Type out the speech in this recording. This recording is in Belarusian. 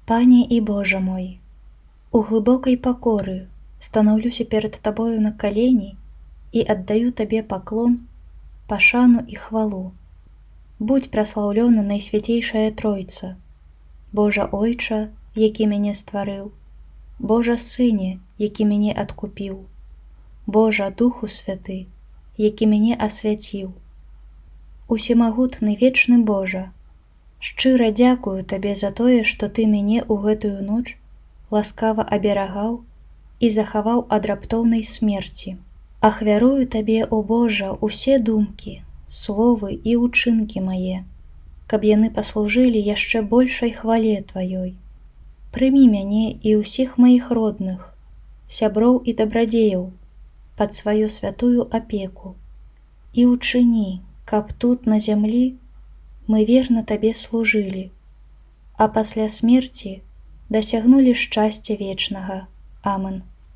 Пане і Божа мой, у глыбокай пакоры станаўлюся перад Табою на калені і аддаю Табе паклон, пашану і хвалу. Будь праслаўлёна Найсвяцейшая Тройца, Божа Ойча, які мяне стварыў, Божа Сыне, які мяне адкупіў, Божа Духу Святы, які мяне асвяціў. Усемагутны вечны Божа, шчыра дзякую Табе за тое, што Ты мяне ў гэтую ноч ласкава аберагаў і захаваў ад раптоўнай смерці. Ахвярую Табе, о Божа, усе думкі, словы і ўчынкі мае, каб яны паслужылі яшчэ большай хвале Тваёй. Прымі мяне і ўсіх маіх родных, сяброў і дабрадзеяў пад сваю святую апеку і ўчыні, каб тут на зямлі мы верна Табе служылі, а пасля смерці дасягнулі шчасця вечнага. Амен.